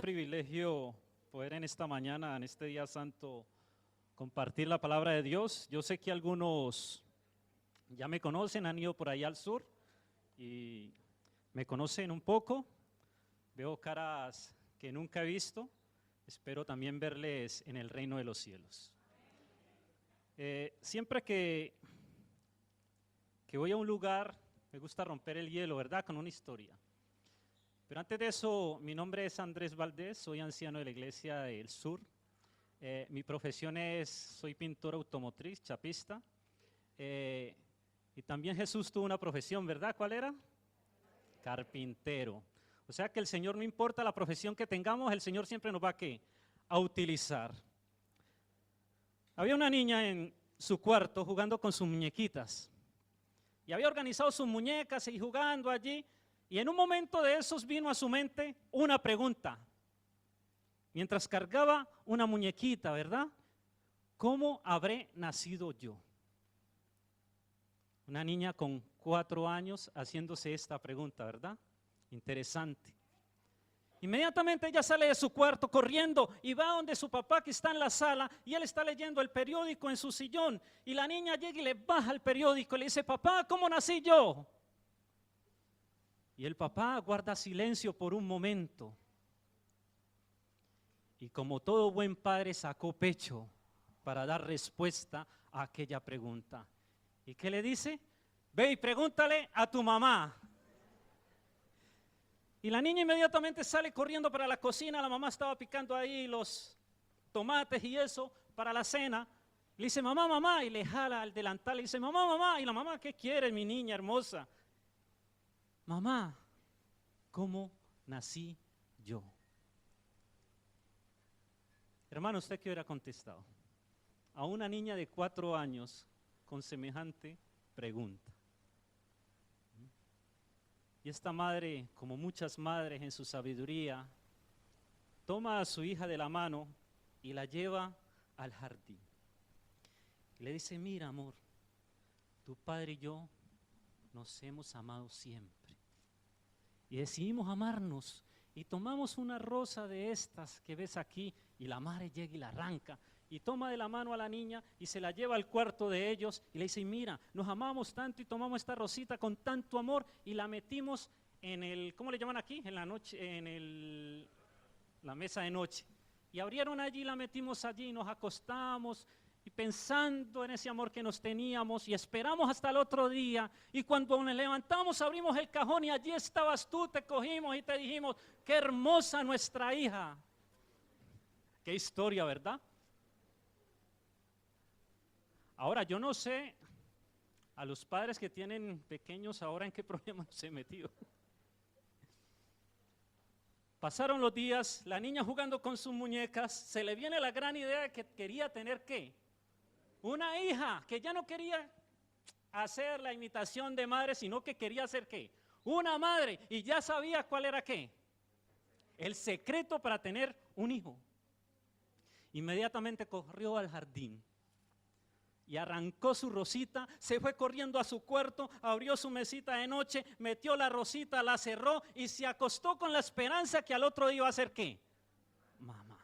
Privilegio poder en esta mañana, en este día santo, compartir la palabra de Dios. Yo sé que algunos ya me conocen, han ido por allá al sur y me conocen un poco. Veo caras que nunca he visto. Espero también verles en el reino de los cielos. Siempre que voy a un lugar, me gusta romper el hielo, ¿verdad? Con una historia. Pero antes de eso, mi nombre es Andrés Valdés, soy anciano de la Iglesia del Sur. Mi profesión soy pintor automotriz, chapista. Y también Jesús tuvo una profesión, ¿verdad? ¿Cuál era? Carpintero. O sea que el Señor, no importa la profesión que tengamos, el Señor siempre nos va a utilizar. Había una niña en su cuarto jugando con sus muñequitas. Y había organizado sus muñecas y jugando allí. Y en un momento de esos vino a su mente una pregunta. Mientras cargaba una muñequita, ¿verdad? ¿Cómo habré nacido yo? Una niña con 4 años haciéndose esta pregunta, ¿verdad? Interesante. Inmediatamente ella sale de su cuarto corriendo y va donde su papá, que está en la sala, y él está leyendo el periódico en su sillón. Y la niña llega y le baja el periódico y le dice: papá, ¿cómo nací yo? Y el papá guarda silencio por un momento. Y como todo buen padre, sacó pecho para dar respuesta a aquella pregunta. ¿Y qué le dice? Ve y pregúntale a tu mamá. Y la niña inmediatamente sale corriendo para la cocina. La mamá estaba picando ahí los tomates y eso para la cena. Le dice: mamá, mamá, y le jala al delantal. Le dice: mamá, mamá. Y la mamá: ¿qué quieres, mi niña hermosa? Mamá, ¿cómo nací yo? Hermano, ¿usted qué hubiera contestado a una niña de 4 años con semejante pregunta? Y esta madre, como muchas madres en su sabiduría, toma a su hija de la mano y la lleva al jardín. Y le dice: mira, amor, tu padre y yo nos hemos amado siempre. Y decidimos amarnos y tomamos una rosa de estas que ves aquí, y la madre llega y la arranca y toma de la mano a la niña y se la lleva al cuarto de ellos y le dice: mira, nos amamos tanto y tomamos esta rosita con tanto amor y la metimos en el, ¿cómo le llaman aquí? En la noche, en la mesa de noche. Y abrieron allí, la metimos allí y nos acostamos y pensando en ese amor que nos teníamos, y esperamos hasta el otro día, y cuando nos levantamos abrimos el cajón y allí estabas tú, te cogimos y te dijimos: qué hermosa nuestra hija. Qué historia, ¿verdad? Ahora, yo no sé a los padres que tienen pequeños ahora en qué problema se he metido. Pasaron los días, la niña jugando con sus muñecas, se le viene la gran idea de que quería tener ¿qué? Una hija, que ya no quería hacer la imitación de madre, sino que quería hacer ¿qué? Una madre, y ya sabía cuál era ¿qué? El secreto para tener un hijo. Inmediatamente corrió al jardín y arrancó su rosita, se fue corriendo a su cuarto, abrió su mesita de noche, metió la rosita, la cerró y se acostó con la esperanza que al otro día iba a ser ¿qué? Mamá.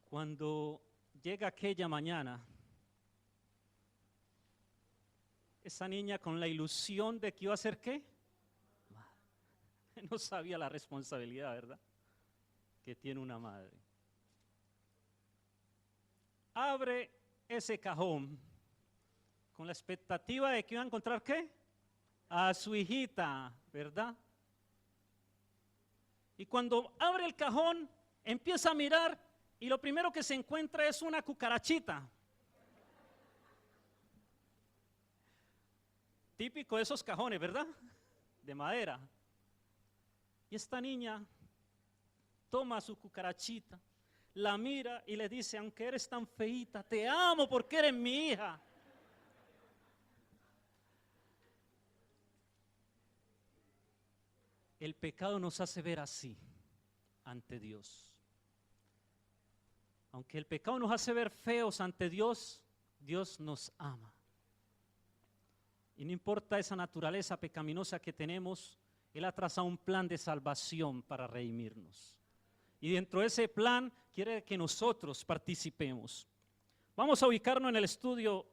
Cuando llega aquella mañana, esa niña con la ilusión de que iba a ser ¿qué? No sabía la responsabilidad, ¿verdad? Que tiene una madre. Abre ese cajón con la expectativa de que iba a encontrar ¿qué? A su hijita, ¿verdad? Y cuando abre el cajón, empieza a mirar y lo primero que se encuentra es una cucarachita. Típico de esos cajones, ¿verdad? De madera. Y esta niña toma su cucarachita, la mira y le dice: aunque eres tan feíta, te amo porque eres mi hija. El pecado nos hace ver así ante Dios. Aunque el pecado nos hace ver feos ante Dios, Dios nos ama. Y no importa esa naturaleza pecaminosa que tenemos, Él ha trazado un plan de salvación para redimirnos. Y dentro de ese plan quiere que nosotros participemos. Vamos a ubicarnos en el estudio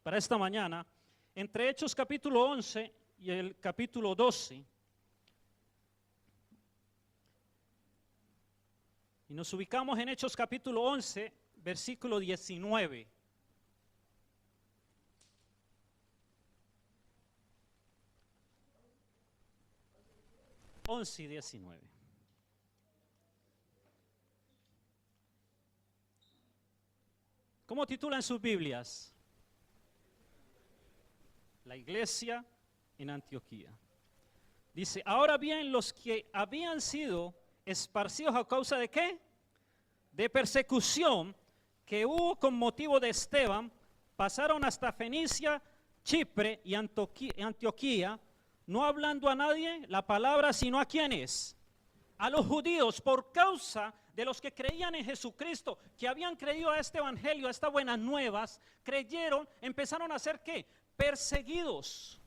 para esta mañana entre Hechos capítulo 11 y el capítulo 12. Y nos ubicamos en Hechos capítulo 11, versículo 19. 11 y 19. ¿Cómo titulan sus Biblias? La iglesia en Antioquía. Dice, ahora bien, los que habían sido esparcidos a causa de ¿qué? De persecución que hubo con motivo de Esteban, pasaron hasta Fenicia, Chipre y Antioquía, no hablando a nadie la palabra, sino a quienes, a los judíos, por causa de los que creían en Jesucristo, que habían creído a este evangelio, a estas buenas nuevas, creyeron, empezaron a ser ¿qué? Perseguidos,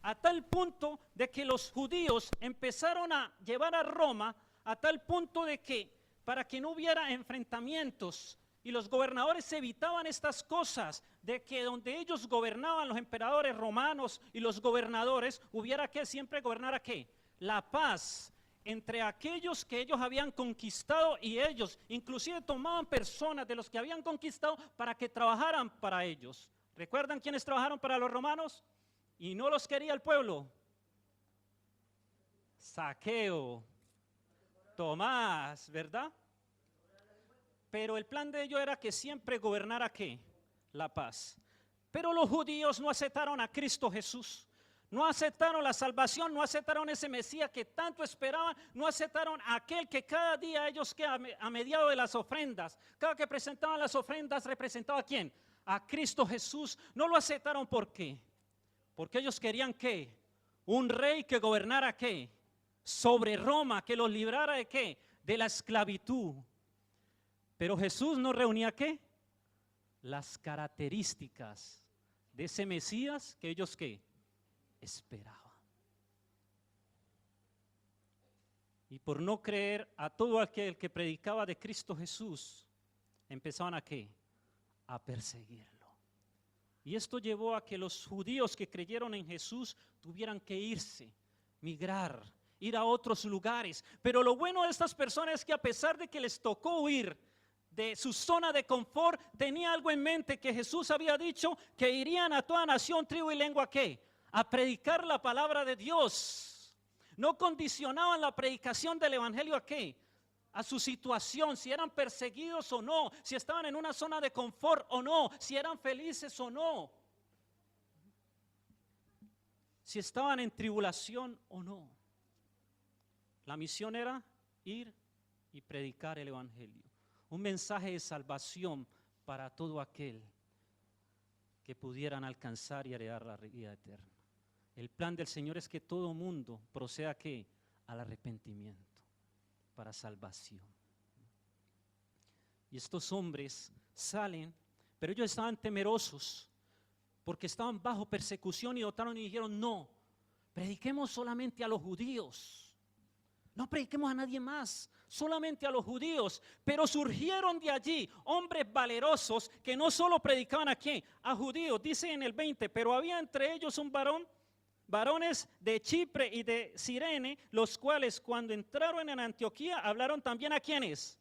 a tal punto de que los judíos empezaron a llevar a Roma, a tal punto de que para que no hubiera enfrentamientos, y los gobernadores evitaban estas cosas, de que donde ellos gobernaban, los emperadores romanos y los gobernadores, hubiera que siempre gobernar ¿a qué? La paz entre aquellos que ellos habían conquistado y ellos, inclusive tomaban personas de los que habían conquistado para que trabajaran para ellos. ¿Recuerdan quiénes trabajaron para los romanos? Y no los quería el pueblo. Zaqueo, Tomás, ¿verdad? Pero el plan de ellos era que siempre gobernara ¿qué? La paz. Pero los judíos no aceptaron a Cristo Jesús, no aceptaron la salvación, no aceptaron ese Mesías que tanto esperaban, no aceptaron a aquel que cada día ellos que a mediado de las ofrendas, cada que presentaban las ofrendas representaba ¿a quién? A Cristo Jesús. No lo aceptaron, ¿por qué? Porque ellos querían ¿qué? Un rey que gobernara ¿qué? Sobre Roma, que los librara de ¿qué? De la esclavitud. Pero Jesús no reunía ¿qué? Las características de ese Mesías que ellos ¿qué? Esperaban. Y por no creer a todo aquel que predicaba de Cristo Jesús, empezaban ¿a qué? A perseguirlo. Y esto llevó a que los judíos que creyeron en Jesús tuvieran que irse, migrar, ir a otros lugares. Pero lo bueno de estas personas es que a pesar de que les tocó huir de su zona de confort, tenía algo en mente, que Jesús había dicho que irían a toda nación, tribu y lengua ¿qué? A predicar la palabra de Dios. No condicionaban la predicación del evangelio ¿a qué? A su situación, si eran perseguidos o no, si estaban en una zona de confort o no, si eran felices o no, si estaban en tribulación o no. La misión era ir y predicar el evangelio, un mensaje de salvación para todo aquel que pudieran alcanzar y heredar la vida eterna. El plan del Señor es que todo mundo proceda ¿qué? Al arrepentimiento para salvación. Y estos hombres salen, pero ellos estaban temerosos porque estaban bajo persecución y votaron y dijeron: no, prediquemos solamente a los judíos, no prediquemos a nadie más, solamente a los judíos. Pero surgieron de allí hombres valerosos que no solo predicaban ¿a quién? A judíos. Dice en el 20, pero había entre ellos un varones de Chipre y de Cirene, los cuales cuando entraron en Antioquía hablaron también ¿a quiénes?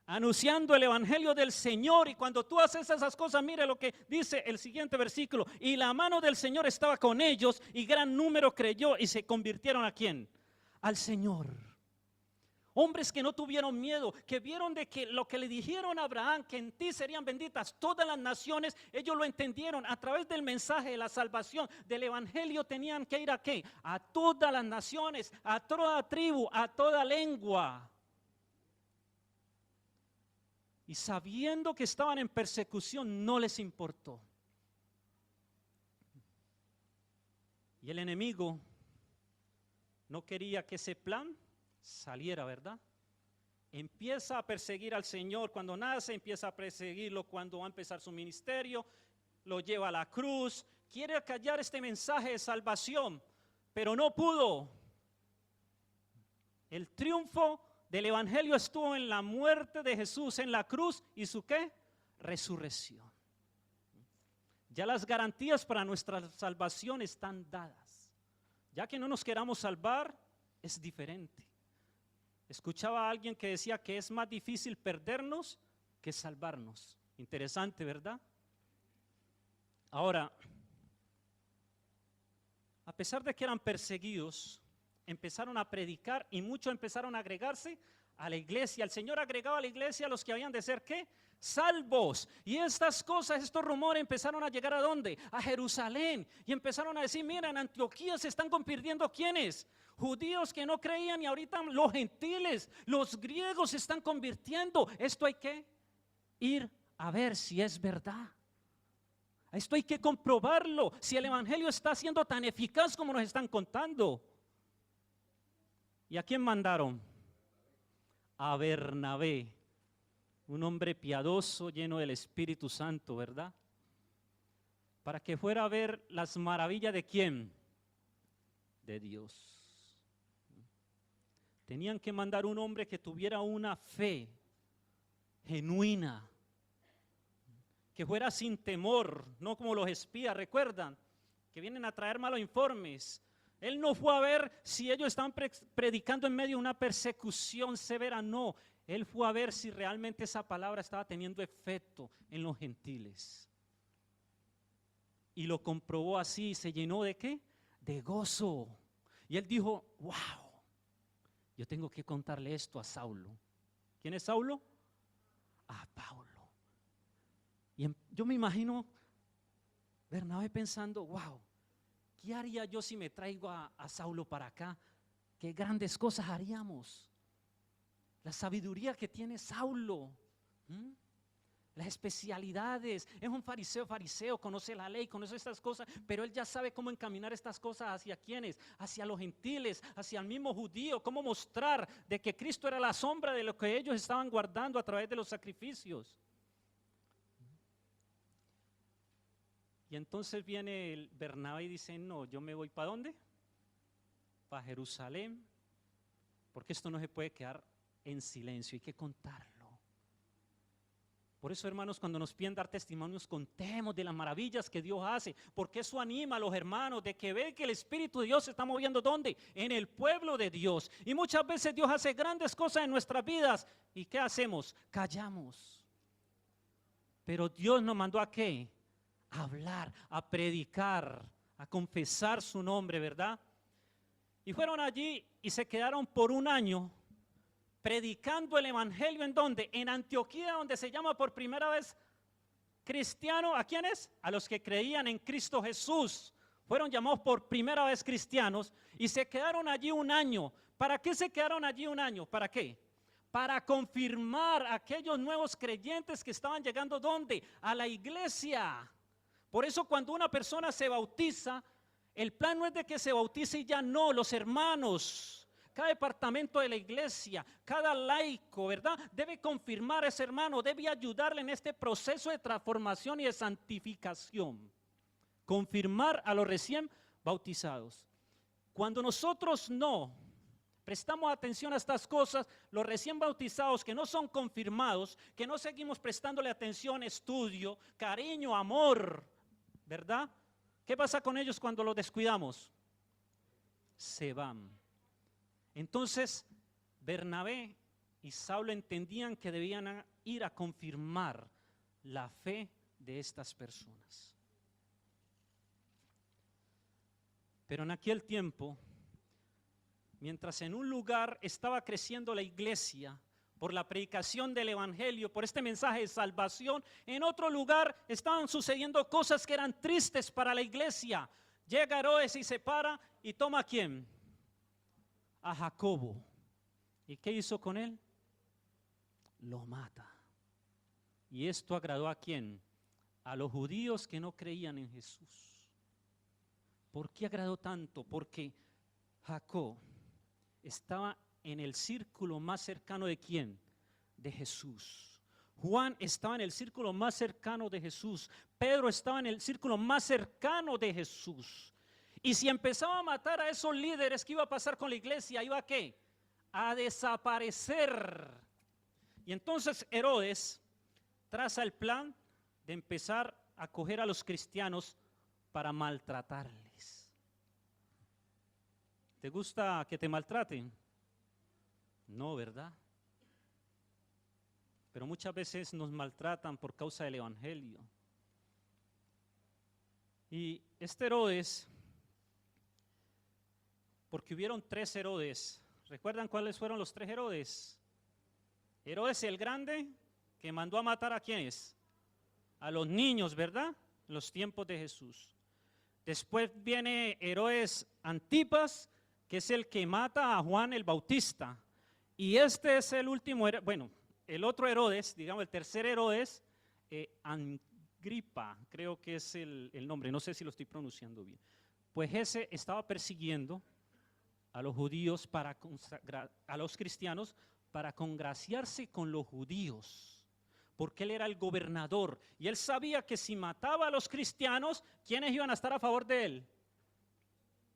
Anunciando el evangelio del Señor. Y cuando tú haces esas cosas, mire lo que dice el siguiente versículo: y la mano del Señor estaba con ellos, y gran número creyó y se convirtieron ¿a quién? Al Señor. Hombres que no tuvieron miedo, que vieron de que lo que le dijeron a Abraham, que en ti serían benditas todas las naciones, ellos lo entendieron. A través del mensaje de la salvación, del evangelio, tenían que ir ¿a qué? A todas las naciones, a toda tribu, a toda lengua. Y sabiendo que estaban en persecución, no les importó. Y el enemigo no quería que ese plan saliera, ¿verdad? Empieza a perseguir al Señor cuando nace, empieza a perseguirlo cuando va a empezar su ministerio, lo lleva a la cruz, quiere callar este mensaje de salvación. pero no pudo. El triunfo del evangelio estuvo en la muerte de Jesús en la cruz y su ¿qué? Resurrección. Ya las garantías para nuestra salvación están dadas. Ya que no nos queramos salvar, es diferente. Escuchaba a alguien que decía que es más difícil perdernos que salvarnos. Interesante, ¿verdad? Ahora, a pesar de que eran perseguidos, empezaron a predicar y muchos empezaron a agregarse a la iglesia. El Señor agregaba a la iglesia a los que habían de ser ¿qué? Salvos. Y estas cosas, estos rumores empezaron a llegar ¿a dónde? A Jerusalén. Y empezaron a decir, mira, en Antioquía se están convirtiendo ¿quiénes? Judíos que no creían, y ahorita los gentiles, los griegos se están convirtiendo. Esto hay que ir a ver si es verdad. Esto hay que comprobarlo, si el evangelio está siendo tan eficaz como nos están contando. ¿Y a quién mandaron? A Bernabé, un hombre piadoso, lleno del Espíritu Santo, ¿verdad? Para que fuera a ver las maravillas de ¿quién? De Dios. Tenían que mandar un hombre que tuviera una fe genuina, que fuera sin temor, no como los espías, recuerdan, que vienen a traer malos informes. Él no fue a ver si ellos estaban predicando en medio de una persecución severa, no. Él fue a ver si realmente esa palabra estaba teniendo efecto en los gentiles. Y lo comprobó así, se llenó ¿de qué? De gozo. Y él dijo, wow, yo tengo que contarle esto a Saulo. ¿Quién es Saulo? A Pablo. Y yo me imagino Bernabé pensando, wow, ¿qué haría yo si me traigo a Saulo para acá? ¿Qué grandes cosas haríamos? La sabiduría que tiene Saulo, las especialidades. Es un fariseo, conoce la ley, conoce estas cosas, pero él ya sabe cómo encaminar estas cosas hacia quiénes, hacia los gentiles, hacia el mismo judío, cómo mostrar de que Cristo era la sombra de lo que ellos estaban guardando a través de los sacrificios. Y entonces viene el Bernabé y dice, no, yo me voy ¿para dónde? Para Jerusalén, porque esto no se puede quedar en silencio, hay que contarlo. Por eso, hermanos, cuando nos piden dar testimonios, contemos de las maravillas que Dios hace, porque eso anima a los hermanos de que ve que el Espíritu de Dios se está moviendo ¿dónde? En el pueblo de Dios. Y muchas veces Dios hace grandes cosas en nuestras vidas. ¿Y qué hacemos? Callamos. Pero Dios nos mandó ¿a qué? A hablar, a predicar, a confesar su nombre, ¿verdad? Y fueron allí y se quedaron por un año predicando el evangelio. ¿En dónde? En Antioquía, donde se llama por primera vez cristiano. ¿A quiénes? A los que creían en Cristo Jesús. Fueron llamados por primera vez cristianos y se quedaron allí un año. ¿Para qué se quedaron allí un año? ¿Para qué? Para confirmar a aquellos nuevos creyentes que estaban llegando ¿dónde? A la iglesia. Por eso cuando una persona se bautiza, el plan no es de que se bautice y ya no, los hermanos, cada departamento de la iglesia, cada laico, ¿verdad? Debe confirmar a ese hermano, debe ayudarle en este proceso de transformación y de santificación. Confirmar a los recién bautizados. Cuando nosotros no prestamos atención a estas cosas, los recién bautizados que no son confirmados, que no seguimos prestándole atención, estudio, cariño, amor, ¿verdad? ¿Qué pasa con ellos cuando los descuidamos? Se van. Entonces, Bernabé y Saulo entendían que debían ir a confirmar la fe de estas personas. Pero en aquel tiempo, mientras en un lugar estaba creciendo la iglesia, por la predicación del evangelio, por este mensaje de salvación, en otro lugar estaban sucediendo cosas que eran tristes para la iglesia. Llega Herodes y se para y toma ¿a quién? A Jacobo. ¿Y qué hizo con él? Lo mata. ¿Y esto agradó a quién? A los judíos que no creían en Jesús. ¿Por qué agradó tanto? Porque Jacob estaba en el círculo más cercano ¿de quién? De Jesús. Juan estaba en el círculo más cercano de Jesús. Pedro estaba en el círculo más cercano de Jesús. Y si empezaba a matar a esos líderes, ¿qué iba a pasar con la iglesia? ¿Iba a qué? A desaparecer. Y entonces Herodes traza el plan de empezar a coger a los cristianos para maltratarles. ¿Te gusta que te maltraten? No, ¿verdad? Pero muchas veces nos maltratan por causa del evangelio. Y este Herodes, porque hubieron 3 Herodes. ¿Recuerdan cuáles fueron los 3 Herodes? Herodes el Grande, que mandó a matar a ¿quiénes? A los niños, ¿verdad? En los tiempos de Jesús. Después viene Herodes Antipas, que es el que mata a Juan el Bautista. Y este es el último, bueno, el otro Herodes, digamos el tercer Herodes, Agripa, creo que es el nombre, no sé si lo estoy pronunciando bien. Pues ese estaba persiguiendo a los judíos, a los cristianos, para congraciarse con los judíos, porque él era el gobernador y él sabía que si mataba a los cristianos, ¿quiénes iban a estar a favor de él?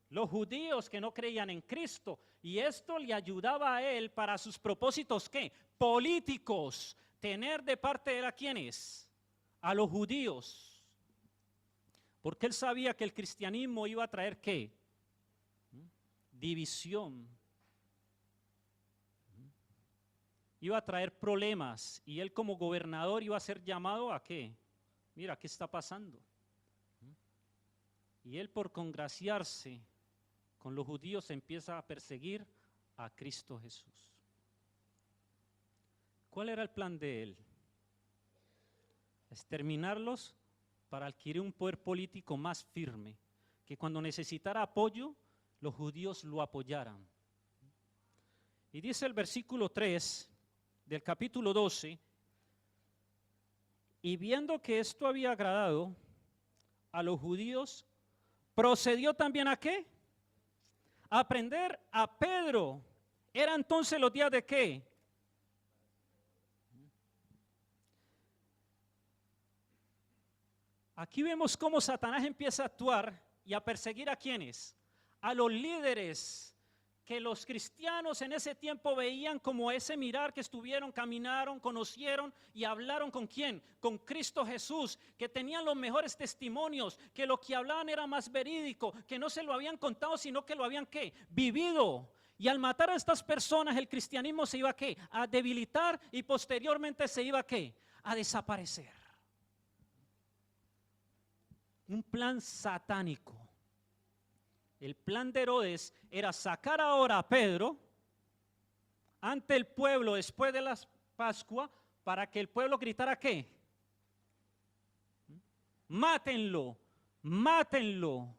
Los judíos que no creían en Cristo, y esto le ayudaba a él para sus propósitos, ¿qué? Políticos, tener de parte de él a ¿quiénes? A los judíos, porque él sabía que el cristianismo iba a traer ¿qué? División, iba a traer problemas, y él como gobernador iba a ser llamado a ¿qué? Mira, ¿qué está pasando? Y él por congraciarse con los judíos empieza a perseguir a Cristo Jesús. ¿Cuál era el plan de él? Exterminarlos para adquirir un poder político más firme, que cuando necesitara apoyo, los judíos lo apoyaran. Y dice el versículo 3 del capítulo 12, y viendo que esto había agradado a los judíos, procedió también a ¿qué? A prender a Pedro. ¿Era entonces los días de qué? Aquí vemos cómo Satanás empieza a actuar y a perseguir a ¿quiénes? A los líderes que los cristianos en ese tiempo veían como ese mirar, que estuvieron, caminaron, conocieron y hablaron ¿con quién? Con Cristo Jesús, que tenían los mejores testimonios, que lo que hablaban era más verídico, que no se lo habían contado, sino que lo habían ¿qué? Vivido. Y al matar a estas personas, el cristianismo se iba ¿qué? A debilitar, y posteriormente se iba ¿qué? A desaparecer. Un plan satánico. El plan de Herodes era sacar ahora a Pedro ante el pueblo después de la Pascua, para que el pueblo gritara ¿qué? Mátenlo, mátenlo.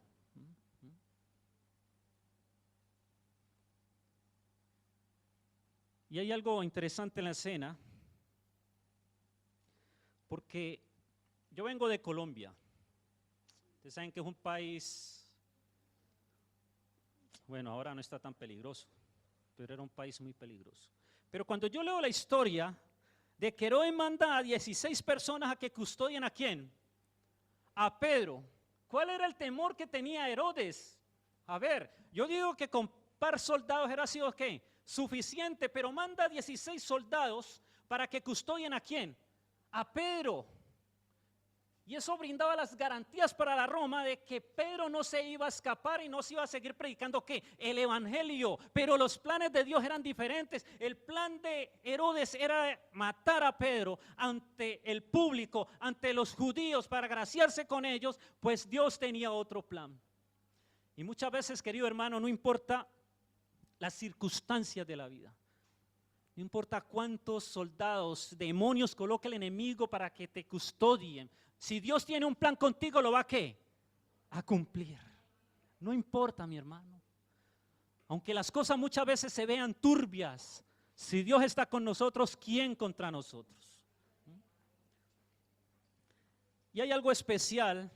Y hay algo interesante en la escena, porque yo vengo de Colombia. Ustedes saben que es un país, bueno, ahora no está tan peligroso, pero era un país muy peligroso. Pero cuando yo leo la historia de que Herodes manda a 16 personas a que custodien ¿a quién? A Pedro. ¿Cuál era el temor que tenía Herodes? A ver, yo digo que con par soldados era sido ¿qué? Suficiente, pero manda a 16 soldados para que custodien ¿a quién? A Pedro. Y eso brindaba las garantías para la Roma de que Pedro no se iba a escapar y no se iba a seguir predicando ¿qué? El evangelio. Pero los planes de Dios eran diferentes. El plan de Herodes era matar a Pedro ante el público, ante los judíos, para agraciarse con ellos, pues Dios tenía otro plan. Y muchas veces, querido hermano, no importa las circunstancias de la vida. No importa cuántos soldados, demonios coloque el enemigo para que te custodien. Si Dios tiene un plan contigo, ¿lo va a qué? A cumplir. No importa, mi hermano. Aunque las cosas muchas veces se vean turbias, si Dios está con nosotros, ¿quién contra nosotros? Y hay algo especial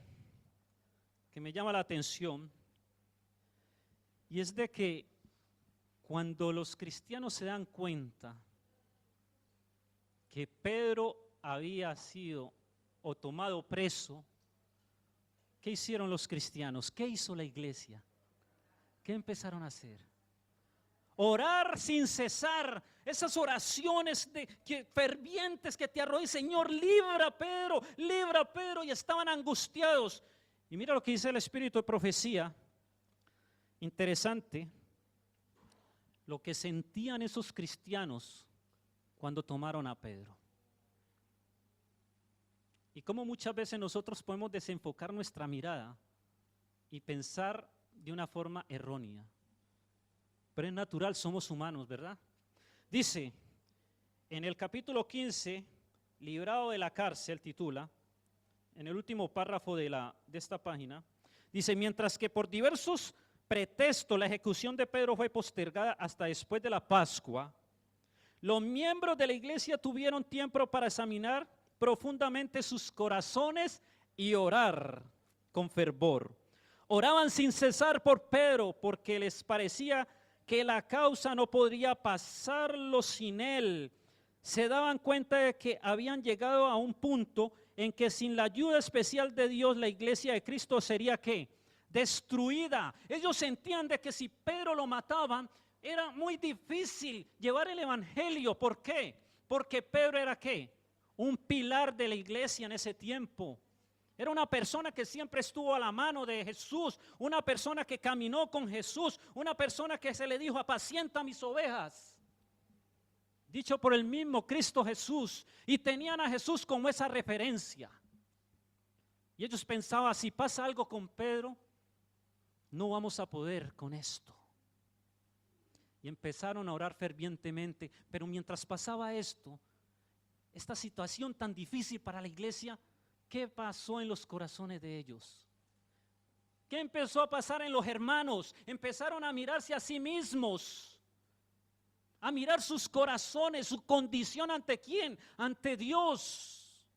que me llama la atención, y es de que cuando los cristianos se dan cuenta que Pedro había sido o tomado preso, ¿Qué hicieron los cristianos? ¿Qué hizo la iglesia? ¿Qué empezaron a hacer? Orar sin cesar, esas oraciones fervientes que te arrodillan, Señor, libra a Pedro, y estaban angustiados. Y mira lo que dice el Espíritu de profecía, interesante, lo que sentían esos cristianos cuando tomaron a Pedro. Y cómo muchas veces nosotros podemos desenfocar nuestra mirada y pensar de una forma errónea. Pero es natural, somos humanos, ¿verdad? Dice, en el capítulo 15, librado de la cárcel, titula, en el último párrafo de esta página, dice, mientras que por diversos pretextos la ejecución de Pedro fue postergada hasta después de la Pascua, los miembros de la iglesia tuvieron tiempo para examinar profundamente sus corazones y orar con fervor. Oraban sin cesar por Pedro porque les parecía que la causa no podría pasarlo sin él. Se daban cuenta de que habían llegado a un punto en que sin la ayuda especial de Dios la iglesia de Cristo sería ¿qué? Destruida. Ellos sentían de que si Pedro lo mataban era muy difícil llevar el evangelio. ¿Por qué? Porque Pedro era ¿qué? Un pilar de la iglesia en ese tiempo. Era una persona que siempre estuvo a la mano de Jesús, una persona que caminó con Jesús, una persona que se le dijo, apacienta mis ovejas. Dicho por el mismo Cristo Jesús, y tenían a Jesús como esa referencia. Y ellos pensaban, si pasa algo con Pedro, no vamos a poder con esto. Y empezaron a orar fervientemente, pero mientras pasaba esto, esta situación tan difícil para la iglesia, ¿qué pasó en los corazones de ellos? ¿Qué empezó a pasar en los hermanos? Empezaron a mirarse a sí mismos, a mirar sus corazones, su condición ante quién, ante Dios,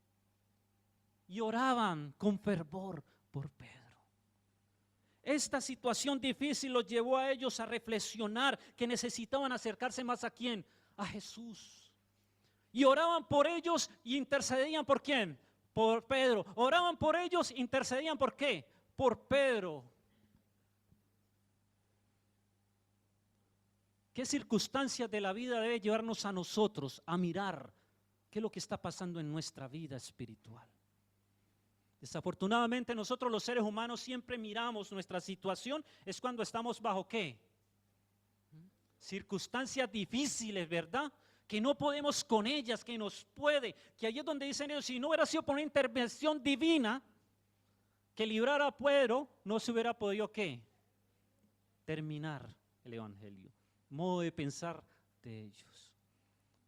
y oraban con fervor por Pedro. Esta situación difícil los llevó a ellos a reflexionar que necesitaban acercarse más a quién, a Jesús, y oraban por ellos y intercedían por quién, por Pedro. Oraban por ellos, intercedían por qué, por Pedro. ¿Qué circunstancias de la vida debe llevarnos a nosotros a mirar qué es lo que está pasando en nuestra vida espiritual? Desafortunadamente nosotros los seres humanos siempre miramos nuestra situación, es cuando estamos bajo ¿qué? Circunstancias difíciles, ¿verdad? Que no podemos con ellas, que nos puede, que ahí es donde dicen ellos, si no hubiera sido por una intervención divina que librara a Pedro, no se hubiera podido ¿qué? Terminar el evangelio. Modo de pensar de ellos.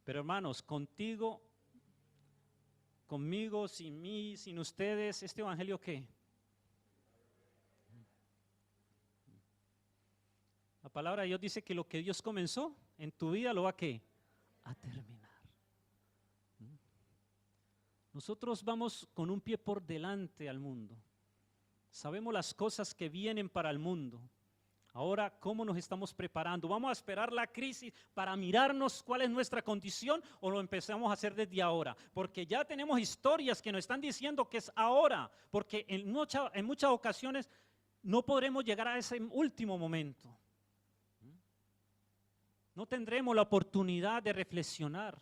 Pero hermanos, contigo, conmigo, sin mí, sin ustedes, ¿este evangelio qué? La palabra de Dios dice que lo que Dios comenzó en tu vida lo va a ¿qué? A terminar. Nosotros vamos con un pie por delante al mundo. Sabemos las cosas que vienen para el mundo. Ahora, ¿cómo nos estamos preparando? ¿Vamos a esperar la crisis para mirarnos cuál es nuestra condición o lo empezamos a hacer desde ahora? Porque ya tenemos historias que nos están diciendo que es ahora, porque en muchas ocasiones no podremos llegar a ese último momento. No tendremos la oportunidad de reflexionar.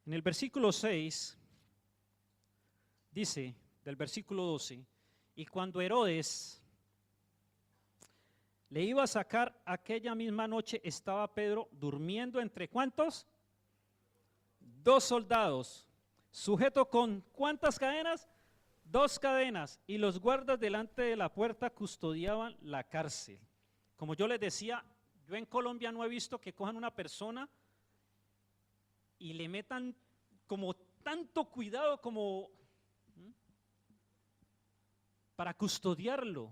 En el versículo 6 dice, del versículo 12, y cuando Herodes le iba a sacar aquella misma noche, estaba Pedro durmiendo entre ¿cuántos? 2 soldados, sujeto con ¿cuántas cadenas? 2 cadenas, y los guardas delante de la puerta custodiaban la cárcel. Como yo les decía, yo en Colombia no he visto que cojan una persona y le metan como tanto cuidado como para custodiarlo.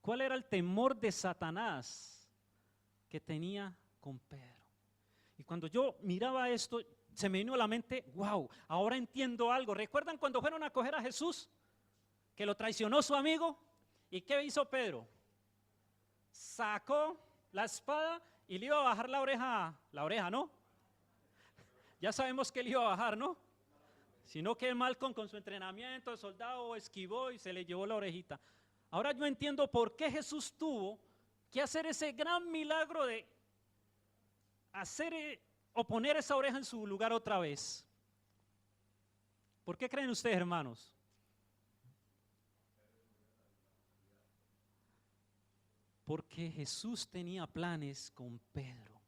¿Cuál era el temor de Satanás que tenía con Pedro? Y cuando yo miraba esto, se me vino a la mente, wow, ahora entiendo algo. ¿Recuerdan cuando fueron a coger a Jesús? Que lo traicionó su amigo. ¿Y qué hizo Pedro? Sacó la espada y le iba a bajar la oreja, ¿no? Ya sabemos que le iba a bajar, ¿no? Sino que Malcolm con su entrenamiento de soldado esquivó y se le llevó la orejita. Ahora yo entiendo por qué Jesús tuvo que hacer ese gran milagro de hacer o poner esa oreja en su lugar otra vez. ¿Por qué creen ustedes, hermanos? Porque Jesús tenía planes con Pedro.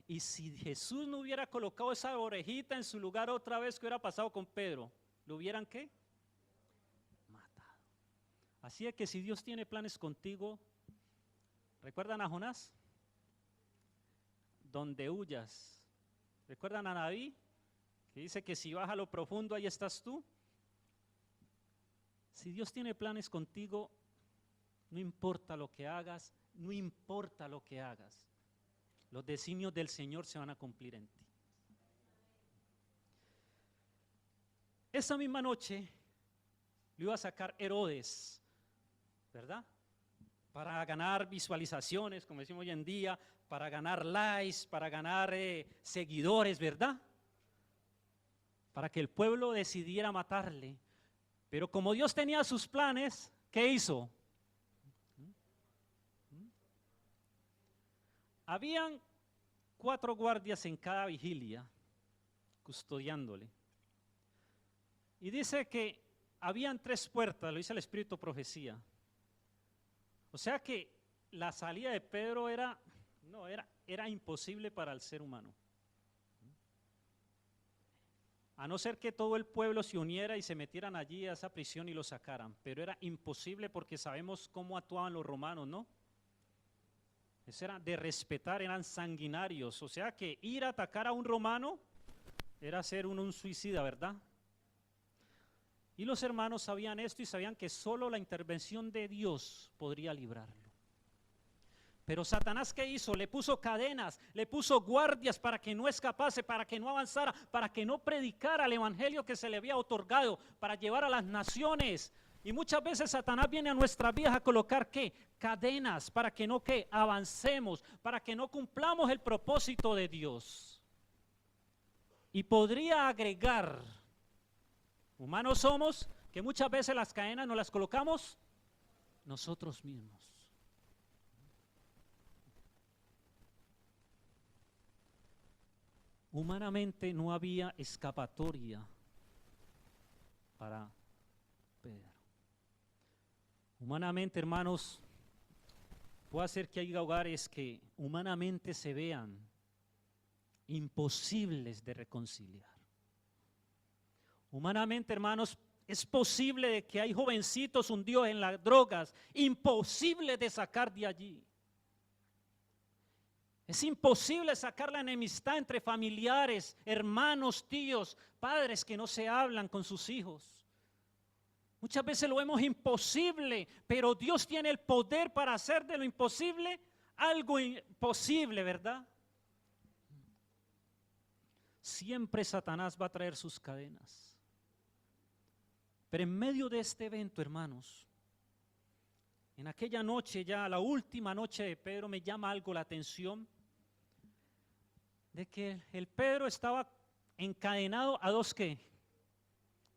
Y si Jesús no hubiera colocado esa orejita en su lugar otra vez, ¿qué hubiera pasado con Pedro? ¿Lo hubieran qué? Matado. Así es que si Dios tiene planes contigo, ¿recuerdan a Jonás? Donde huyas. ¿Recuerdan a David? Que dice que si vas a lo profundo, ahí estás tú. Si Dios tiene planes contigo, no importa lo que hagas, no importa lo que hagas, los designios del Señor se van a cumplir en ti. Esa misma noche lo iba a sacar Herodes, ¿verdad? Para ganar visualizaciones, como decimos hoy en día, para ganar likes, para ganar seguidores, ¿verdad? Para que el pueblo decidiera matarle. Pero como Dios tenía sus planes, ¿qué hizo? Habían 4 guardias en cada vigilia, custodiándole. Y dice que habían 3 puertas, lo dice el Espíritu Profecía. O sea que la salida de Pedro era imposible para el ser humano. A no ser que todo el pueblo se uniera y se metieran allí a esa prisión y lo sacaran. Pero era imposible porque sabemos cómo actuaban los romanos, ¿no? Eso era de respetar, eran sanguinarios. O sea que ir a atacar a un romano era ser un suicida, ¿verdad? Y los hermanos sabían esto y sabían que solo la intervención de Dios podría librarlo. Pero Satanás, ¿qué hizo? Le puso cadenas, le puso guardias para que no escapase, para que no avanzara, para que no predicara el evangelio que se le había otorgado, para llevar a las naciones. Y muchas veces Satanás viene a nuestras vidas a colocar ¿qué? Cadenas para que no ¿qué? Avancemos, para que no cumplamos el propósito de Dios. Y podría agregar, humanos somos, que muchas veces las cadenas nos las colocamos nosotros mismos. Humanamente no había escapatoria para Pedro. Humanamente, hermanos, puede ser que haya hogares que humanamente se vean imposibles de reconciliar. Humanamente, hermanos, es posible de que hay jovencitos hundidos en las drogas, imposible de sacar de allí. Es imposible sacar la enemistad entre familiares, hermanos, tíos, padres que no se hablan con sus hijos. Muchas veces lo vemos imposible, pero Dios tiene el poder para hacer de lo imposible algo posible, ¿verdad? Siempre Satanás va a traer sus cadenas. Pero en medio de este evento, hermanos, en aquella noche, ya la última noche de Pedro, me llama algo la atención de que el Pedro estaba encadenado a 2 ¿qué?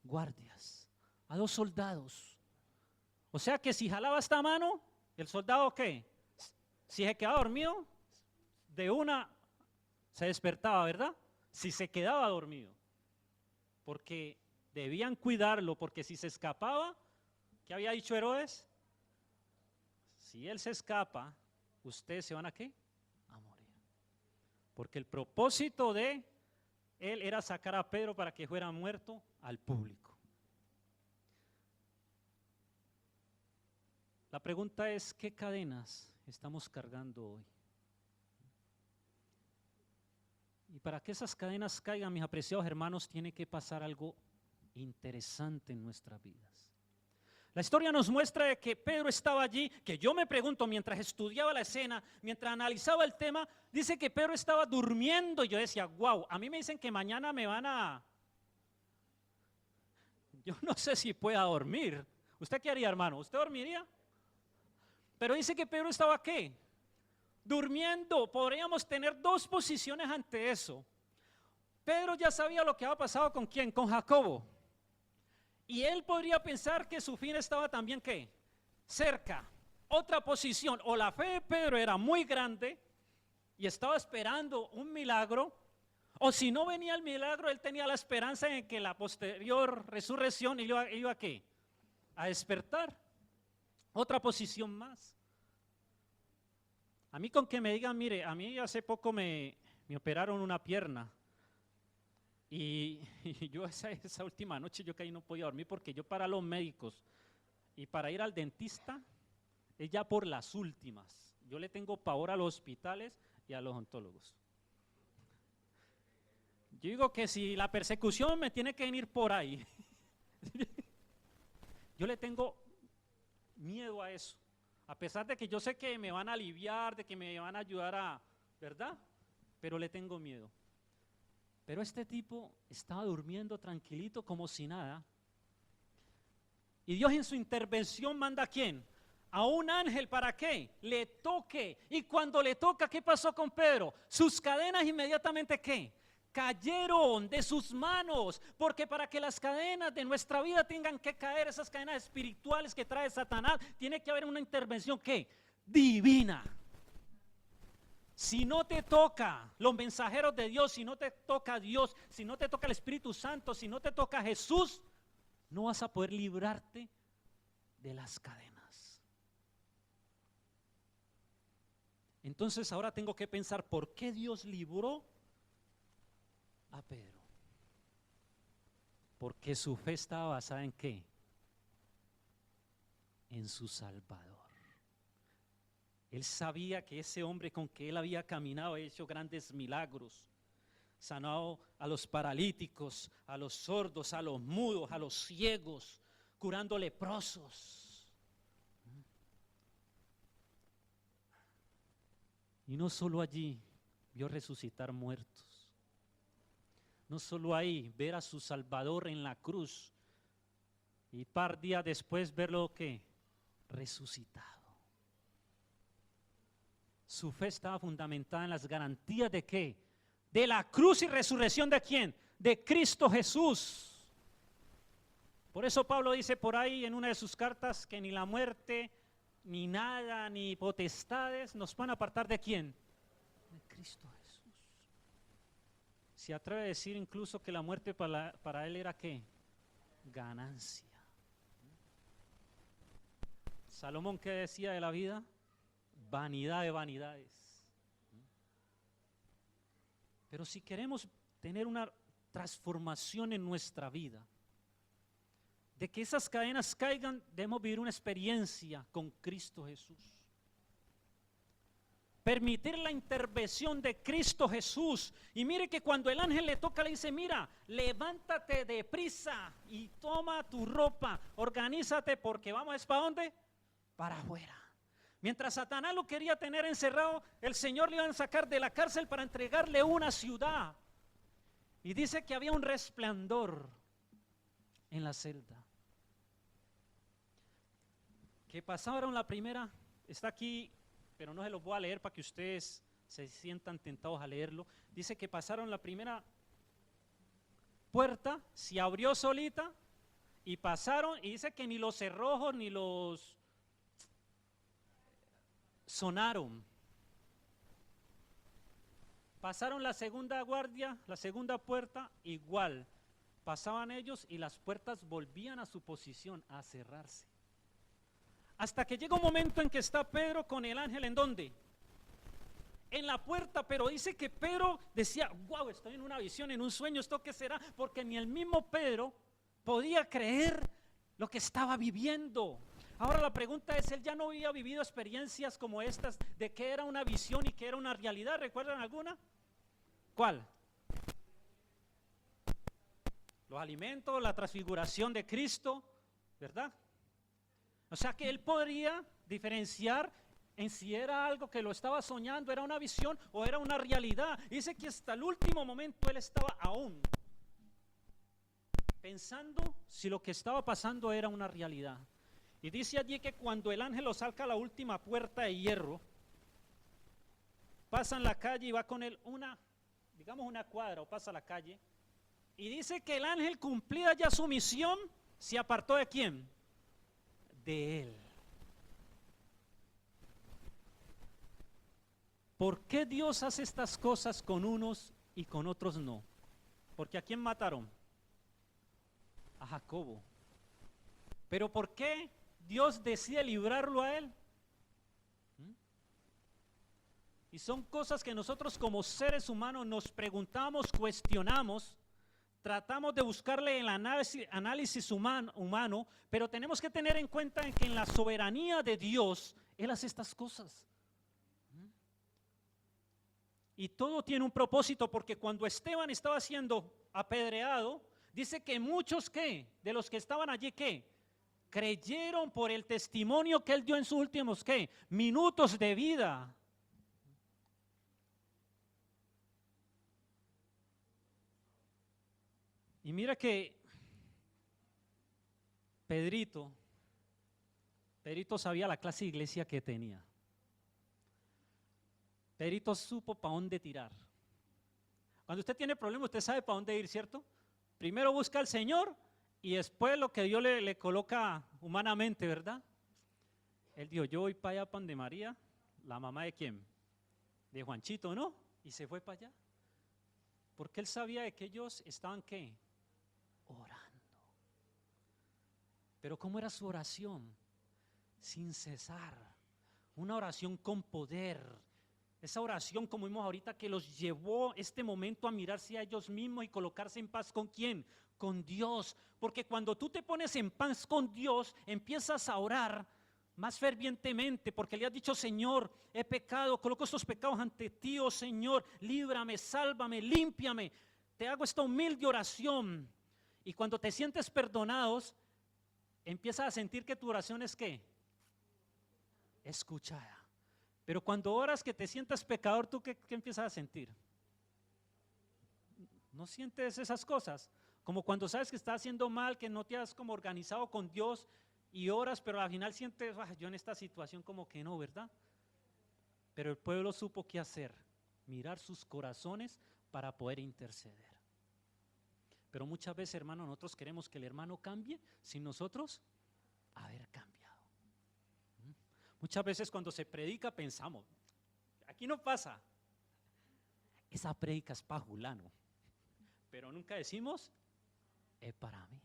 Guardias, a 2 soldados. O sea que si jalaba esta mano, el soldado ¿qué? Si se quedaba dormido, de una se despertaba, ¿verdad? Si se quedaba dormido, porque debían cuidarlo, porque si se escapaba, ¿qué había dicho Herodes? Si él se escapa, ustedes se van a ¿qué? A morir. Porque el propósito de él era sacar a Pedro para que fuera muerto al público. La pregunta es, ¿qué cadenas estamos cargando hoy? Y para que esas cadenas caigan, mis apreciados hermanos, tiene que pasar algo interesante en nuestras vidas. La historia nos muestra que Pedro estaba allí, que yo me pregunto mientras estudiaba la escena, mientras analizaba el tema, dice que Pedro estaba durmiendo y yo decía, wow, a mí me dicen que mañana me van a... Yo no sé si pueda dormir. ¿Usted qué haría, hermano? ¿Usted dormiría? Pero dice que Pedro estaba ¿qué? durmiendo. Podríamos tener dos posiciones ante eso. Pedro ya sabía lo que había pasado con quién, con Jacobo. Y él podría pensar que su fin estaba también, ¿qué? Cerca. Otra posición, o la fe de Pedro era muy grande y estaba esperando un milagro, o si no venía el milagro, él tenía la esperanza en que la posterior resurrección iba ¿a qué? A despertar. Otra posición más. A mí con que me digan, mire, a mí hace poco me operaron una pierna. Y yo esa última noche yo caí no podía dormir porque yo para los médicos y para ir al dentista es ya por las últimas. Yo le tengo pavor a los hospitales y a los odontólogos. Yo digo que si la persecución me tiene que venir por ahí, yo le tengo miedo a eso. A pesar de que yo sé que me van a aliviar, de que me van a ayudar a, ¿verdad? Pero le tengo miedo. Pero este tipo estaba durmiendo tranquilito como si nada. Y Dios en su intervención manda ¿a quién? A un ángel, ¿para qué? Le toque. Y cuando le toca, ¿qué pasó con Pedro? Sus cadenas inmediatamente ¿qué? Cayeron de sus manos, porque para que las cadenas de nuestra vida tengan que caer, esas cadenas espirituales que trae Satanás, tiene que haber una intervención ¿qué? Divina. Si no te toca los mensajeros de Dios, si no te toca Dios, si no te toca el Espíritu Santo, si no te toca Jesús, no vas a poder librarte de las cadenas. Entonces ahora tengo que pensar, ¿por qué Dios libró a Pedro? Porque su fe estaba basada ¿en qué? En su Salvador. Él sabía que ese hombre con que él había caminado había hecho grandes milagros, sanado a los paralíticos, a los sordos, a los mudos, a los ciegos, curando leprosos. Y no solo allí vio resucitar muertos, no solo ahí ver a su Salvador en la cruz y par días después verlo ¿qué? Resucitado. Su fe estaba fundamentada en las garantías de ¿qué? De la cruz y resurrección ¿de quién? De Cristo Jesús. Por eso Pablo dice por ahí en una de sus cartas que ni la muerte, ni nada, ni potestades nos van a apartar ¿de quién? De Cristo Jesús. Se atreve a decir incluso que la muerte para él era ¿qué? Ganancia. Salomón, ¿qué decía de la vida? Vanidad de vanidades. Pero si queremos tener una transformación en nuestra vida, de que esas cadenas caigan, debemos vivir una experiencia con Cristo Jesús. Permitir la intervención de Cristo Jesús. Y mire que cuando el ángel le toca, le dice, mira, levántate deprisa y toma tu ropa, organízate porque vamos ¿para dónde? Para afuera. Mientras Satanás lo quería tener encerrado, el Señor le iba a sacar de la cárcel para entregarle una ciudad. Y dice que había un resplandor en la celda. Que pasaron la primera, está aquí, pero no se los voy a leer para que ustedes se sientan tentados a leerlo. Dice que pasaron la primera puerta, se abrió solita y pasaron, y dice que ni los cerrojos ni los sonaron. Pasaron la segunda guardia, la segunda puerta, igual. Pasaban ellos y las puertas volvían a su posición, a cerrarse. Hasta que llega un momento en que está Pedro con el ángel, ¿en dónde? En la puerta, pero dice que Pedro decía, wow, estoy en una visión, en un sueño, ¿esto qué será? Porque ni el mismo Pedro podía creer lo que estaba viviendo. Ahora la pregunta es, él ya no había vivido experiencias como estas de que era una visión y que era una realidad. ¿Recuerdan alguna? ¿Cuál? Los alimentos, la transfiguración de Cristo, ¿verdad? O sea que él podría diferenciar en si era algo que lo estaba soñando, era una visión o era una realidad. Dice que hasta el último momento él estaba aún pensando si lo que estaba pasando era una realidad. Y dice allí que cuando el ángel lo saca a la última puerta de hierro, pasa en la calle y va con él digamos una cuadra o pasa la calle, y dice que el ángel cumplía ya su misión, se apartó ¿de quién? De él. ¿Por qué Dios hace estas cosas con unos y con otros no? Porque ¿a quién mataron? A Jacobo. ¿Pero por qué Dios decide librarlo a él? Y son cosas que nosotros como seres humanos nos preguntamos, cuestionamos, tratamos de buscarle el análisis humano, pero tenemos que tener en cuenta que en la soberanía de Dios, Él hace estas cosas. Y todo tiene un propósito, porque cuando Esteban estaba siendo apedreado, dice que muchos de los que estaban allí creyeron por el testimonio que él dio en sus últimos minutos de vida. Y mira que Pedrito sabía la clase de iglesia que tenía. Pedrito supo para dónde tirar. Cuando usted tiene problemas, usted sabe para dónde ir, ¿cierto? Primero busca al Señor y después lo que Dios le coloca humanamente, ¿verdad? Él dijo, yo voy para allá, para donde María, la mamá de quién, de Juanchito, ¿no? Y se fue para allá. Porque él sabía de que ellos estaban orando. Pero ¿cómo era su oración? Sin cesar. Una oración con poder. Esa oración, como vimos ahorita, que los llevó este momento a mirarse a ellos mismos y colocarse en paz ¿con quién? Con Dios. Porque cuando tú te pones en paz con Dios, empiezas a orar más fervientemente, porque le has dicho, Señor, he pecado, coloco estos pecados ante ti, oh Señor, líbrame, sálvame, límpiame. Te hago esta humilde oración. Y cuando te sientes perdonados, empiezas a sentir que tu oración es escuchada. Pero cuando oras que te sientas pecador, ¿tú qué empiezas a sentir? ¿No sientes esas cosas? Como cuando sabes que estás haciendo mal, que no te has como organizado con Dios y oras, pero al final sientes, yo en esta situación como que no, ¿verdad? Pero el pueblo supo qué hacer, mirar sus corazones para poder interceder. Pero muchas veces, hermano, nosotros queremos que el hermano cambie sin nosotros haber cambiado. Muchas veces cuando se predica pensamos, aquí no pasa, esa predica es para Julano, pero nunca decimos, es para mí.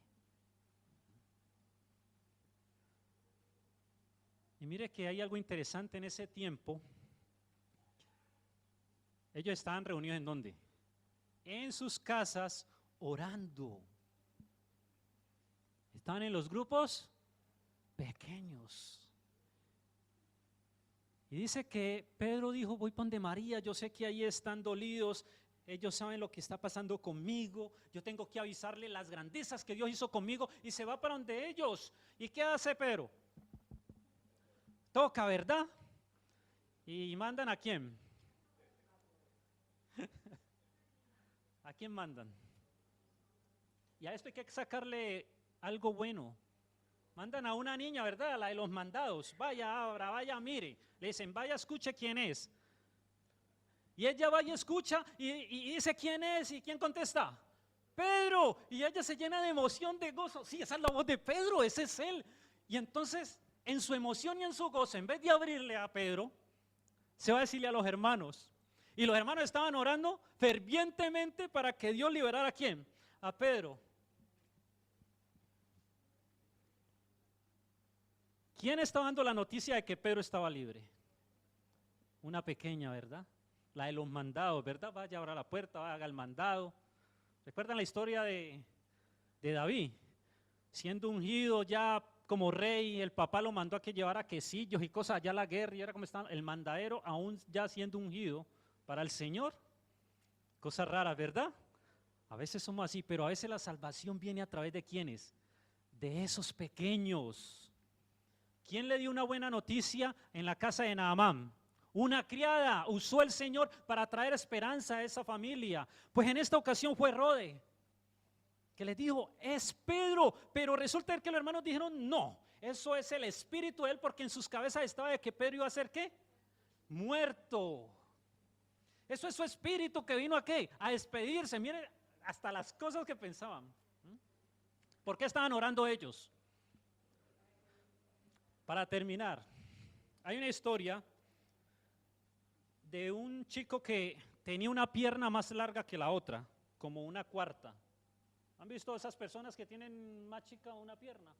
Y mire que hay algo interesante en ese tiempo. Ellos estaban reunidos ¿en dónde? En sus casas orando. Estaban en los grupos pequeños. Y dice que Pedro dijo, voy para donde María, yo sé que ahí están dolidos, ellos saben lo que está pasando conmigo, yo tengo que avisarle las grandezas que Dios hizo conmigo, y se va para donde ellos. ¿Y qué hace Pedro? Toca, ¿verdad? ¿Y mandan a quién? ¿A quién mandan? Y a esto hay que sacarle algo bueno. Mandan a una niña, ¿verdad? La de los mandados. Vaya, abra, vaya, mire. Le dicen, vaya, escuche quién es. Y ella vaya, escucha y dice quién es. ¿Y quién contesta? Pedro. Y ella se llena de emoción, de gozo. Sí, esa es la voz de Pedro, ese es él. Y entonces, en su emoción y en su gozo, en vez de abrirle a Pedro, se va a decirle a los hermanos. Y los hermanos estaban orando fervientemente para que Dios liberara ¿a quién? A Pedro. ¿Quién estaba dando la noticia de que Pedro estaba libre? Una pequeña, ¿verdad? La de los mandados, ¿verdad? Vaya, abra la puerta, haga el mandado. ¿Recuerdan la historia de David? Siendo ungido ya como rey, el papá lo mandó a que llevara quesillos y cosas allá a la guerra, y era como estaba el mandadero, aún ya siendo ungido para el Señor. Cosas raras, ¿verdad? A veces somos así, pero a veces la salvación viene a través de ¿quiénes? De esos pequeños. ¿Quién le dio una buena noticia en la casa de Naamán? Una criada usó el Señor para traer esperanza a esa familia. Pues en esta ocasión fue Rode, que les dijo, es Pedro. Pero resulta que los hermanos dijeron, no, eso es el espíritu de él, porque en sus cabezas estaba de que Pedro iba a ser ¿qué? Muerto. Eso es su espíritu que vino aquí a despedirse. Miren hasta las cosas que pensaban. ¿Por qué estaban orando ellos? Para terminar, hay una historia de un chico que tenía una pierna más larga que la otra, como una cuarta. ¿Han visto esas personas que tienen más chica una pierna?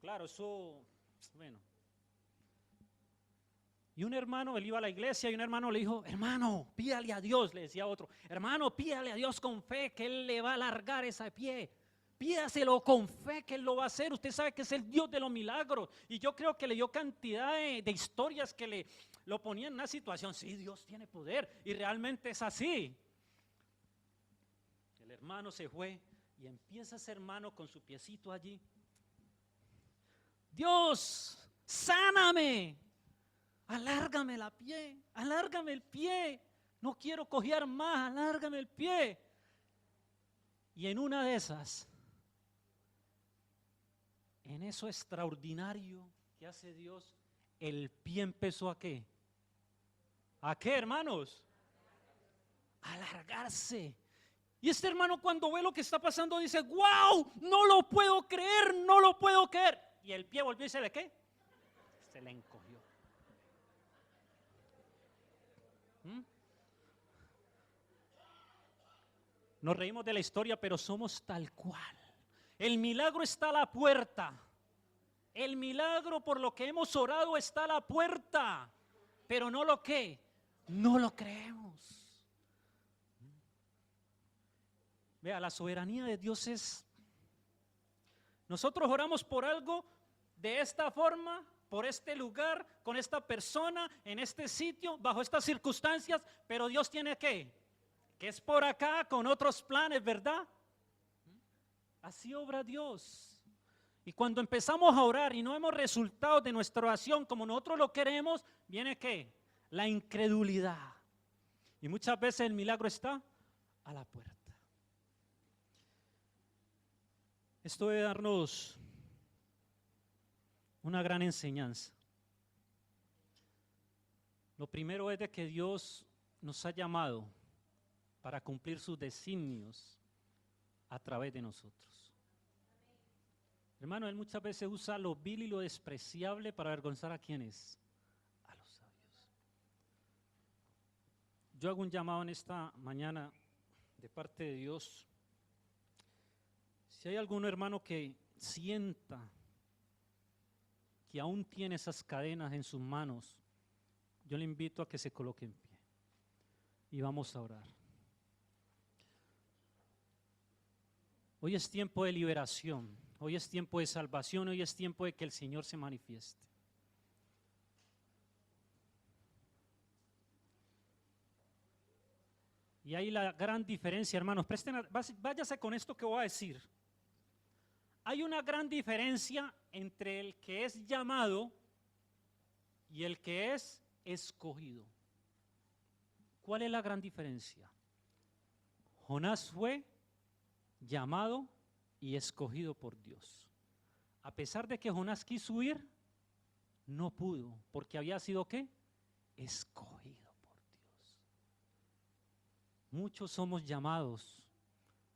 Claro, eso, bueno. Y un hermano, él iba a la iglesia y un hermano le dijo, hermano, pídale a Dios, le decía otro, hermano, pídale a Dios con fe que Él le va a alargar ese pie. Pídaselo con fe que Él lo va a hacer. Usted sabe que es el Dios de los milagros. Y yo creo que le dio cantidad de historias que lo ponían en una situación. Sí, Dios tiene poder. Y realmente es así. El hermano se fue y empieza ese hermano con su piecito allí. Dios, sáname. Alárgame la pie. Alárgame el pie. No quiero cojear más. Alárgame el pie. Y en una de esas, en eso extraordinario que hace Dios, el pie empezó ¿a qué? ¿A qué, hermanos? A alargarse. Y este hermano cuando ve lo que está pasando dice, wow, no lo puedo creer, no lo puedo creer. Y el pie volvió y se le ¿qué? Se le encogió. Nos reímos de la historia, pero somos tal cual. El milagro está a la puerta. El milagro por lo que hemos orado está a la puerta. Pero no lo que, no lo creemos. Vea, la soberanía de Dios es, nosotros oramos por algo de esta forma, por este lugar, con esta persona, en este sitio, bajo estas circunstancias, pero Dios tiene que es por acá con otros planes, ¿verdad? Así obra Dios. Y cuando empezamos a orar y no hemos resultados de nuestra oración como nosotros lo queremos, viene ¿qué? La incredulidad. Y muchas veces el milagro está a la puerta. Esto debe darnos una gran enseñanza. Lo primero es de que Dios nos ha llamado para cumplir sus designios a través de nosotros. Hermano, Él muchas veces usa lo vil y lo despreciable para avergonzar a quienes, a los sabios. Yo hago un llamado en esta mañana de parte de Dios. Si hay algún hermano que sienta que aún tiene esas cadenas en sus manos, yo le invito a que se coloque en pie y vamos a orar. Hoy es tiempo de liberación, hoy es tiempo de salvación, hoy es tiempo de que el Señor se manifieste. Y hay la gran diferencia, hermanos, váyase con esto que voy a decir. Hay una gran diferencia entre el que es llamado y el que es escogido. ¿Cuál es la gran diferencia? Jonás fue llamado y escogido por Dios. A pesar de que Jonás quiso huir, no pudo, porque había sido ¿qué? Escogido por Dios. Muchos somos llamados,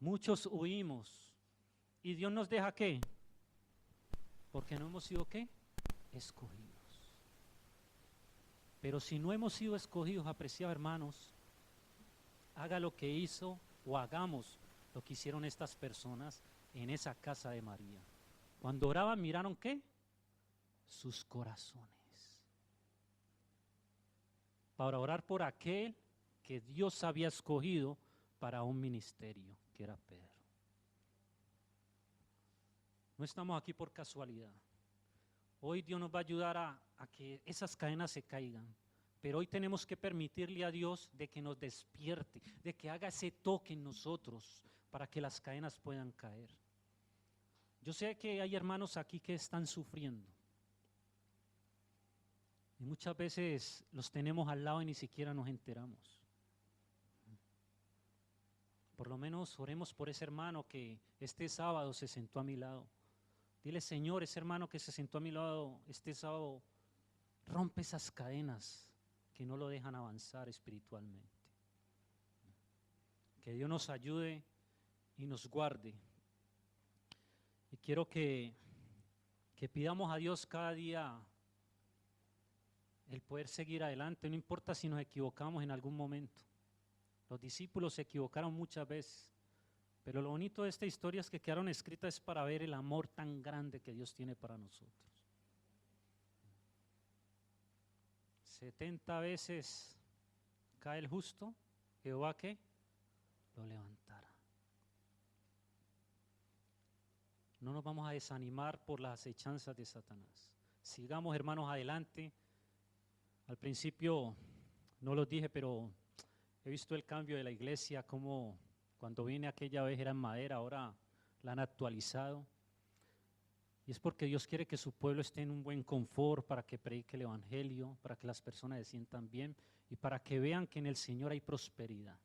muchos huimos, y Dios nos deja ¿qué? Porque no hemos sido ¿qué? Escogidos. Pero si no hemos sido escogidos, apreciados hermanos, haga lo que hizo o hagamos lo que hicieron estas personas en esa casa de María. Cuando oraban, ¿miraron qué? Sus corazones. Para orar por aquel que Dios había escogido para un ministerio, que era Pedro. No estamos aquí por casualidad. Hoy Dios nos va a ayudar a que esas cadenas se caigan. Pero hoy tenemos que permitirle a Dios de que nos despierte, de que haga ese toque en nosotros para que las cadenas puedan caer. Yo sé que hay hermanos aquí que están sufriendo. Y muchas veces los tenemos al lado y ni siquiera nos enteramos. Por lo menos oremos por ese hermano que este sábado se sentó a mi lado. Dile, Señor, ese hermano que se sentó a mi lado este sábado, rompe esas cadenas que no lo dejan avanzar espiritualmente. Que Dios nos ayude y nos guarde. Y quiero que pidamos a Dios cada día el poder seguir adelante, no importa si nos equivocamos en algún momento. Los discípulos se equivocaron muchas veces, pero lo bonito de esta historia es que quedaron escritas es para ver el amor tan grande que Dios tiene para nosotros. 70 veces cae el justo, Jehová ¿qué? Lo levantará. No nos vamos a desanimar por las acechanzas de Satanás. Sigamos, hermanos, adelante. Al principio no los dije, pero he visto el cambio de la iglesia, como cuando vine aquella vez era en madera, ahora la han actualizado. Y es porque Dios quiere que su pueblo esté en un buen confort para que predique el evangelio, para que las personas se sientan bien y para que vean que en el Señor hay prosperidad.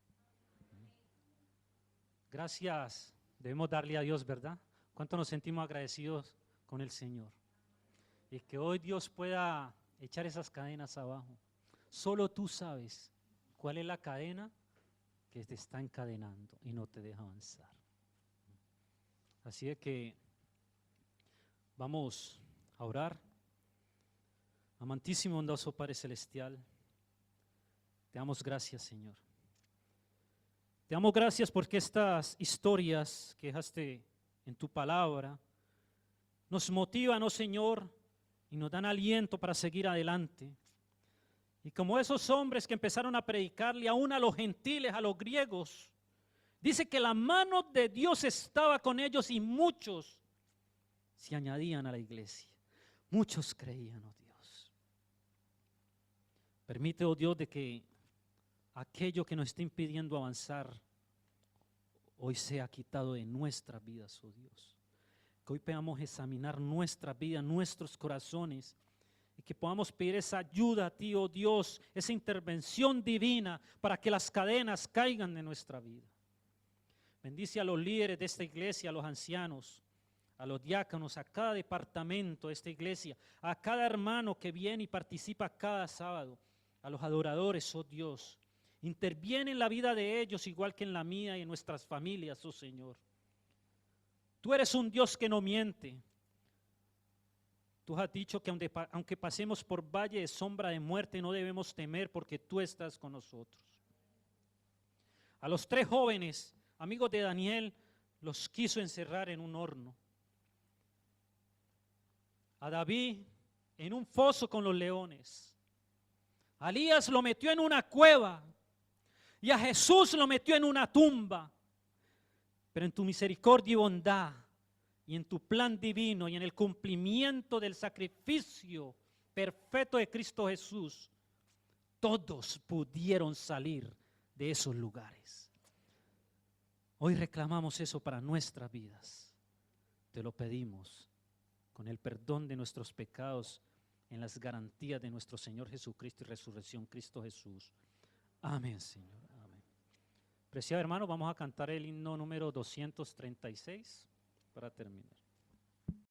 Gracias, debemos darle a Dios, ¿verdad? ¿Cuánto nos sentimos agradecidos con el Señor? Y que hoy Dios pueda echar esas cadenas abajo. Solo tú sabes cuál es la cadena que te está encadenando y no te deja avanzar. Así es que vamos a orar. Amantísimo, bondadoso Padre Celestial, te damos gracias, Señor. Te damos gracias porque estas historias que dejaste en tu palabra nos motivan, oh Señor, y nos dan aliento para seguir adelante. Y como esos hombres que empezaron a predicarle aún a los gentiles, a los griegos, dice que la mano de Dios estaba con ellos y muchos se añadían a la iglesia. Muchos creían, oh Dios. Permite, oh Dios, de que aquello que nos está impidiendo avanzar hoy sea quitado de nuestras vidas, oh Dios. Que hoy podamos examinar nuestra vida, nuestros corazones, y que podamos pedir esa ayuda a ti, oh Dios, esa intervención divina para que las cadenas caigan de nuestra vida. Bendice a los líderes de esta iglesia, a los ancianos, a los diáconos, a cada departamento de esta iglesia, a cada hermano que viene y participa cada sábado, a los adoradores, oh Dios. Interviene en la vida de ellos igual que en la mía y en nuestras familias, oh Señor. Tú eres un Dios que no miente. Tú has dicho que aunque pasemos por valle de sombra de muerte no debemos temer porque tú estás con nosotros. A los 3 jóvenes, amigos de Daniel, los quiso encerrar en un horno. A David en un foso con los leones. A Elías lo metió en una cueva y a Jesús lo metió en una tumba. Pero en tu misericordia y bondad y en tu plan divino y en el cumplimiento del sacrificio perfecto de Cristo Jesús, todos pudieron salir de esos lugares. Hoy reclamamos eso para nuestras vidas. Te lo pedimos con el perdón de nuestros pecados en las garantías de nuestro Señor Jesucristo y resurrección Cristo Jesús. Amén, Señor. Preciado hermano, vamos a cantar el himno número 236 para terminar.